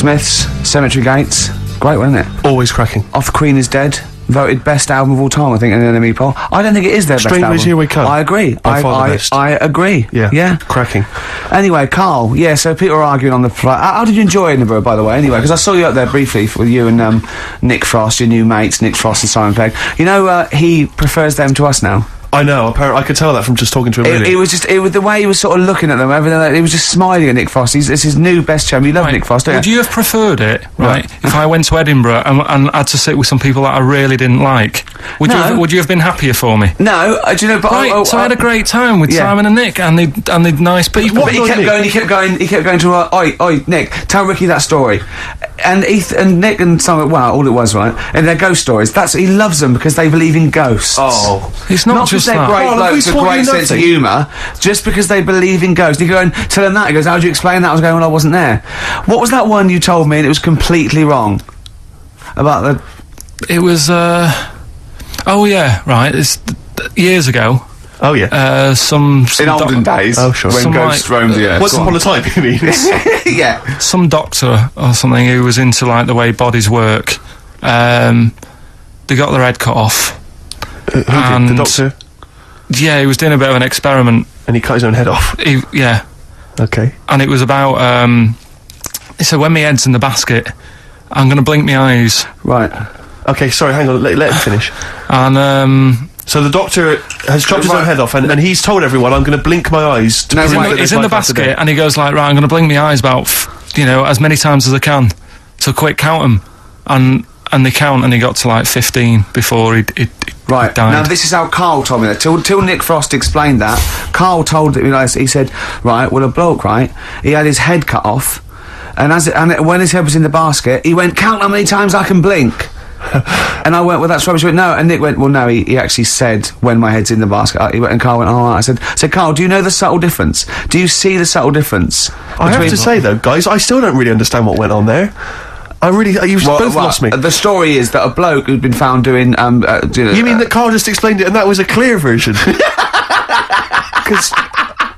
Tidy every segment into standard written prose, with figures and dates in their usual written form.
Smiths, Cemetery Gates. Great, wasn't it? Always cracking. Off the Queen is Dead. Voted best album of all time, I think, in an NME poll. I don't think it is their best album. Strangers Here We Come. I agree. By far the best. I agree. Yeah. Cracking. Anyway, Carl, yeah, so people are arguing on the flight. How did you enjoy Edinburgh, by the way, anyway? Because I saw you up there briefly with you and Nick Frost, your new mates, Nick Frost and Simon Pegg. You know, he prefers them to us now. I know, apparently, I could tell that from just talking to him, really. It was the way he was sort of looking at them, everything like that, he was just smiling at Nick Frost. It's his new best chum. You love Nick Frost, don't you? Would you have preferred it, right, if I went to Edinburgh and had to sit with some people that I really didn't like? Would you have been happier for me? No, do you know, but so I had a great time with Simon and Nick, and they're nice people. But he kept going to, oi, Nick, tell Ricky that story. And Nick and Simon, well, all it was, right, and their ghost stories, he loves them because they believe in ghosts. Oh. It's not just they're that. great blokes with great sense of humour, just because they believe in ghosts. You go and tell him that, he goes, how do you explain that? I was going, well, I wasn't there. What was that one you told me and it was completely wrong? About the... It was, oh yeah, right, it's years ago. Oh yeah. Some in olden days. Oh sure. When ghosts roamed the earth. Once upon a time, you mean? Yeah. Some doctor or something who was into, like, the way bodies work. They got their head cut off. Who did? The doctor? Yeah, he was doing a bit of an experiment. And he cut his own head off? Yeah. Okay. And it was about, he said, when my head's in the basket, I'm going to blink my eyes. Right. Okay, sorry, hang on, let him finish. And, so the doctor has chopped his own head off, and he's told everyone, I'm going to blink my eyes to prove that he's in the basket, and he goes like, right, I'm going to blink my eyes about, as many times as I can. So quick, count them. And they count, and he got to, like, 15 before he Right, died. now this is how Carl told me that. Till Nick Frost explained that, Carl told me, he said, right, well, a bloke, right, he had his head cut off, and when his head was in the basket, he went, count how many times I can blink. And I went, well, that's rubbish. He went, no, and Nick went, well, no, he actually said, when my head's in the basket. He went, and Carl went, oh, I said, Carl, do you know the subtle difference? Do you see the subtle difference? I have to say, though, guys, I still don't really understand what went on there. You've both lost me. The story is that a bloke who'd been found doing, You mean that Carl just explained it and that was a clear version? Because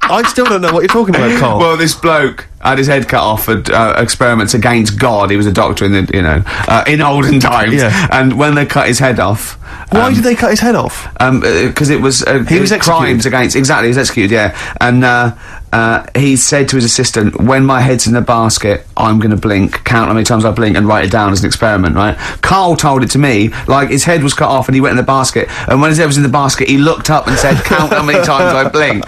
I still don't know what you're talking about, Carl. Well, this bloke had his head cut off at experiments against God. He was a doctor in the, in olden times. Yeah. And when they cut his head off... Why did they cut his head off? Because it was... he was executed. Crimes against... Exactly, he was executed, yeah. And, he said to his assistant, when my head's in the basket, I'm going to blink, count how many times I blink, and write it down as an experiment, right? Carl told it to me, like, his head was cut off and he went in the basket, and when his head was in the basket, he looked up and said, count how many times I blink.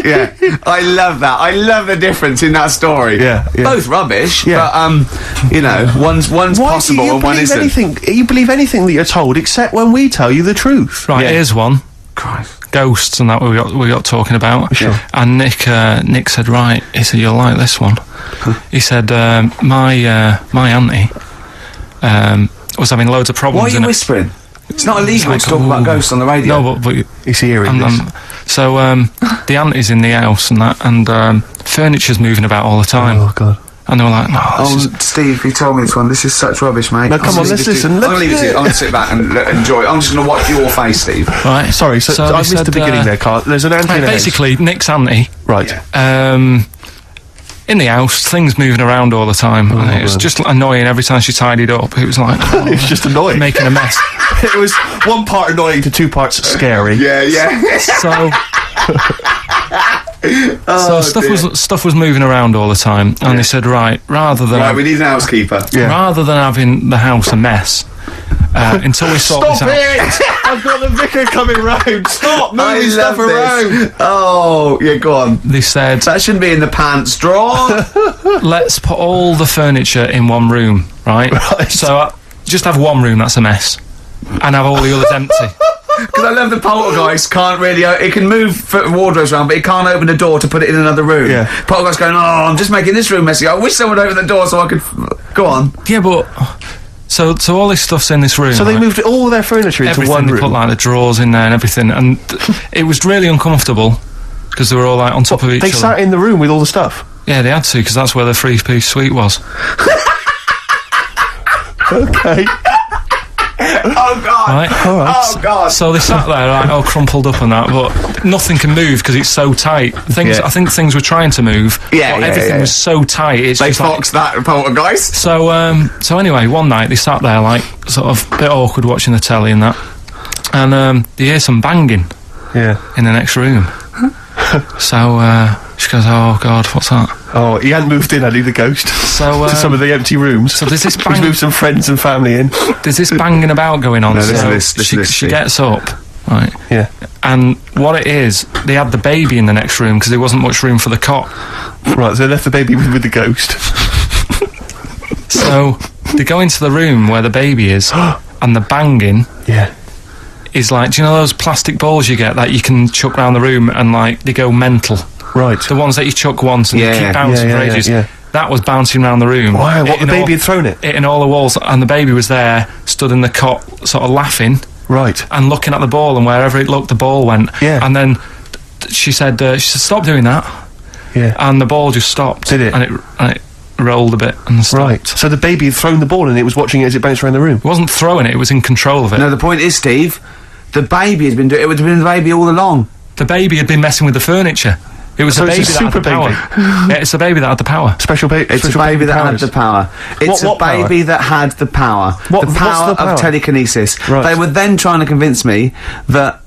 Yeah. I love that. I love the difference in that story. Yeah. Both rubbish, but, one's possible and one isn't. You believe anything that you're told, except when we tell you the truth. Right, here's one. Christ. Ghosts and that we got talking about. Sure. And Nick said, right, he said, you'll like this one. He said, my auntie was having loads of problems. Why are you whispering? It's not illegal to talk about ghosts on the radio. No, but he's hearing this. So the auntie's in the house and that, and furniture's moving about all the time. Oh God. And they were like, no, Steve, you told me this one. This is such rubbish, mate. No, come on, let's listen. I'm going to leave it to you. I'm going to sit back and enjoy it. I'm just going to watch your face, Steve. Right. Sorry, so I missed the beginning there, Carl. There's an auntie in the house. Basically, Nick's auntie. Right. Yeah. In the house, things moving around all the time. And it was just annoying every time she tidied up. It was like... it was just annoying. Making a mess. It was one part annoying to two parts scary. Yeah. So... stuff was moving around all the time, and they said, right, we need an housekeeper. Rather than having the house a mess, until we sort this out. Stop it! I've got the vicar coming round. Stop moving stuff around. Oh, yeah, go on. They said that shouldn't be in the pants drawer. Let's put all the furniture in one room, right? So just have one room that's a mess, and have all the others empty. Because I love the poltergeist can't really... it can move wardrobes around, but it can't open a door to put it in another room. Yeah. Poltergeist going, I'm just making this room messy. I wish someone would open the door so I could... Go on. Yeah, but... So all this stuff's in this room. So they moved all their furniture into one room? They put, like, the drawers in there and everything, and it was really uncomfortable, because they were all, like, on top of each other. They sat in the room with all the stuff? Yeah, they had to, because that's where the three-piece suite was. Okay. Oh God! Right? Oh God! So they sat there, like, all crumpled up and that, but nothing can move because it's so tight. I think things were trying to move. Yeah, but everything was so tight. It's They just like, foxed that poltergeist. so anyway, one night they sat there, like, sort of a bit awkward watching the telly and that, and they hear some banging Yeah. in the next room. So she goes, "Oh God, what's that?" Oh, he hadn't moved in, had he, the ghost? So To some of the empty rooms. so there's this He's bang, moved some friends and family in. there's this banging about going on. No, listen so to this, listen to this, she Steve. gets up, right, Yeah. and what it is, they had the baby in the next room because there wasn't much room for the cot. Right, so they left the baby with the ghost. So they go into the room where the baby is, and the banging Yeah. is like, do you know those plastic balls you get that you can chuck around the room and, like, they go mental? Right. The ones that you chuck once and Yeah. you keep bouncing Yeah, for yeah, ages. yeah. That was bouncing around the room. Wow, what, the hitting baby had thrown it? hitting all the walls, and the baby was there, stood in the cot, sort of laughing Right. and looking at the ball, and wherever it looked, the ball went. Yeah. And then she said, "Stop doing that," Yeah. and the ball just stopped. Did it? And it rolled a bit and stopped. Right. So the baby had thrown the ball and it was watching it as it bounced around the room. It wasn't throwing it; it was in control of it. No, the point is, Steve, the baby has been doing. It would have been the baby all along. The baby had been messing with the furniture. It was So the it's baby a that had the super power. baby. Yeah, it's the baby that had the power. Special baby. It's a baby that had the power. It's What a power? baby that had the power. What- the what's power the power? of telekinesis. Right. They were then trying to convince me that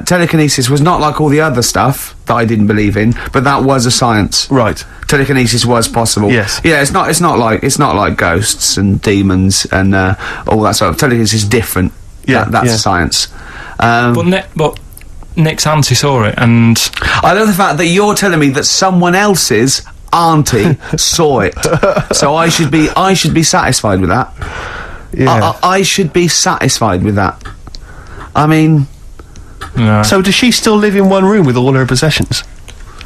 telekinesis was not like all the other stuff that I didn't believe in, but that was a science. Right. Telekinesis was possible. Yes. Yeah, it's not like ghosts and demons and all that sort of. Telekinesis is different. Yeah, that's yeah. science. But Nick's auntie saw it, and I love the fact that you're telling me that someone else's auntie saw it. So I should be satisfied with that. Yeah. I should be satisfied with that. I mean, no, So does she still live in one room with all her possessions?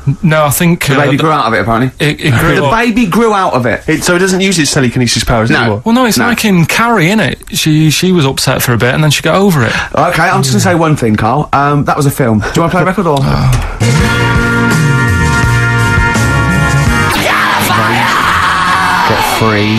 I think the baby grew out of it, apparently. it grew The up. baby grew out of it. So it doesn't use its telekinesis powers No. anymore? Well, no, it's No. like in Carrie, innit? She was upset for a bit, and then she got over it. Okay, I'm just going to say one thing, Carl. That was a film. Do you want to play a record or? Get free.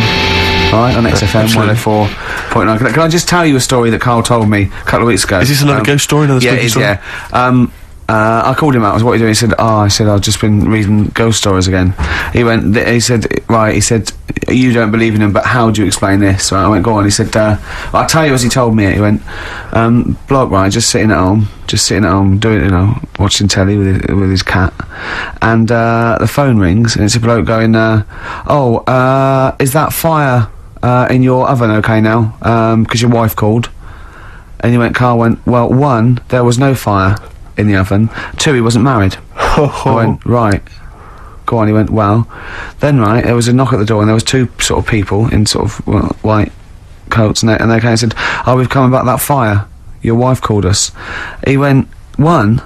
Alright, on XFM 104.9. Can I just tell you a story that Carl told me a couple of weeks ago? Is this another ghost story? Another Yeah, spooky it is, story? yeah. I called him out. I was, "What are you doing?" He said, I said, "I've just been reading ghost stories again." He said, "You don't believe in them, but how do you explain this?" Right, I went, "Go on." He said, "I'll tell you as he told me it." He went, "Bloke, right, just sitting at home, doing, watching telly with his cat, and the phone rings, and it's a bloke going, is that fire in your oven okay now? Because your wife called." And he went, Carl went, "Well, one, there was no fire in the oven. Two, he wasn't married." I went, "Right. Go on." He went, "Well, then, right, there was a knock at the door, and there was two sort of people in sort of white coats, and they came and said, 'Oh, we've come about that fire. Your wife called us.'" He went, "One,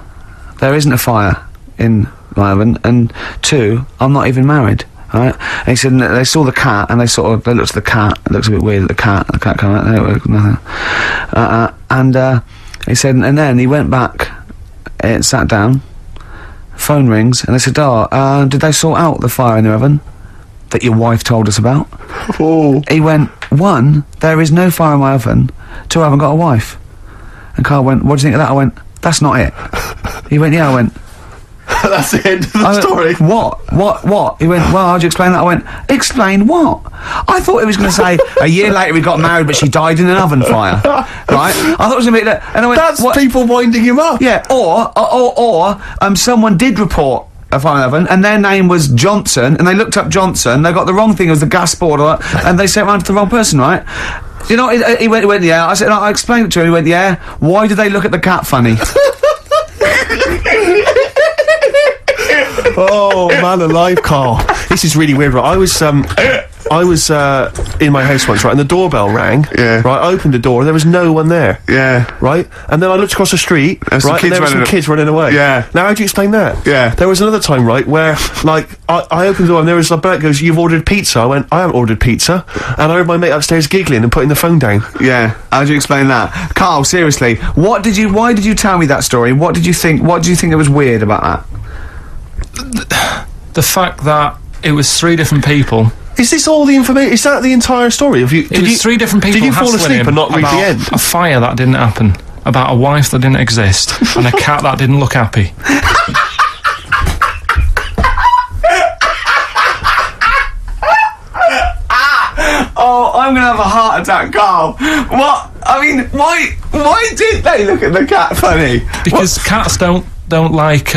there isn't a fire in my oven, and two, I'm not even married." Right? And he said, and they saw the cat, and they looked at the cat. It looks a bit weird. The cat came out. Nothing. And he said, and then he went back, sat down. Phone rings, and they said, "Did they sort out the fire in the oven that your wife told us about?" Oh. He went, "One, there is no fire in my oven. Two, I haven't got a wife." And Carl went, "What do you think of that?" I went, "That's not it." He went, "Yeah." I went, That's the end of the I went, story. What? He went, "Well, how'd you explain that?" I went, "Explain what?" I thought he was going to say, "A year later we got married, but she died in an oven fire." Right? I thought it was going to be that. And I went, That's "What?" people winding him up. Yeah, or someone did report a fire oven, and their name was Johnson, and they looked up Johnson, they got the wrong thing, it was the gas board, and they sent it round to the wrong person, right? You know, he went, "Yeah." I said, I explained it to him, he went, "Yeah, why did they look at the cat funny?" Oh, man alive, Carl. This is really weird, right? I was in my house once, right, and the doorbell rang. Yeah. Right, I opened the door, there was no one there. Yeah. Right? And then I looked across the street, There's some right, kids and there were some running kids running away. Yeah. Now, how do you explain that? Yeah. There was another time, right, where, like, I opened the door and there was a bloke goes, "You've ordered pizza." I went, "I haven't ordered pizza." And I heard my mate upstairs giggling and putting the phone down. Yeah, how do you explain that? Carl, seriously, why did you tell me that story? What do you think it was weird about that? The fact that it was three different people Is this all the information? Is that the entire story? It was 3 different people. Did you fall hassling asleep him and not read about the end? A fire that didn't happen, about a wife that didn't exist, and a cat that didn't look happy. Oh, I'm gonna have a heart attack, Carl. What? I mean, why did they look at the cat funny? Because cats don't like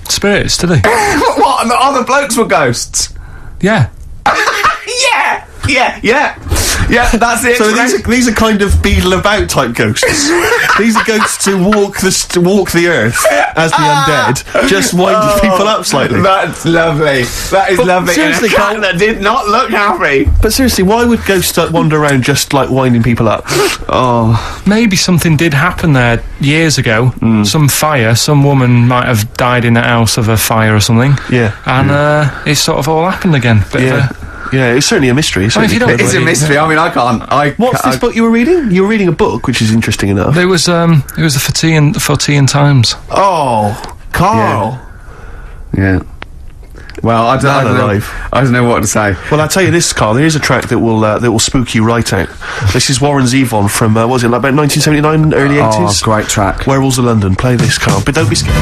spirits, do they? What? And the other blokes were ghosts? Yeah. Yeah, that's it. So these are kind of beetle about type ghosts. These are ghosts who walk the earth as the undead, just wind people up slightly. That's lovely. That is lovely. Seriously, and a cat that did not look happy. But seriously, why would ghosts wander around just like winding people up? Oh, Maybe something did happen there years ago. Some fire. Some woman might have died in a house of a fire or something. Yeah. And it sort of all happened again. Yeah, it's certainly a mystery. I mean, if you don't- it is a mystery. I mean, I can't. What's this book you were reading? You were reading a book, which is interesting enough. It was the for tea and Times. Oh, Carl. Yeah. Well, I don't know what to say. Well, I'll tell you this, Carl. There is a track that will spook you right out. This is Warren Zevon from what was it, like about 1979, early 80s? Oh, great track. Werewolves of London. Play this, Carl, but don't be scared.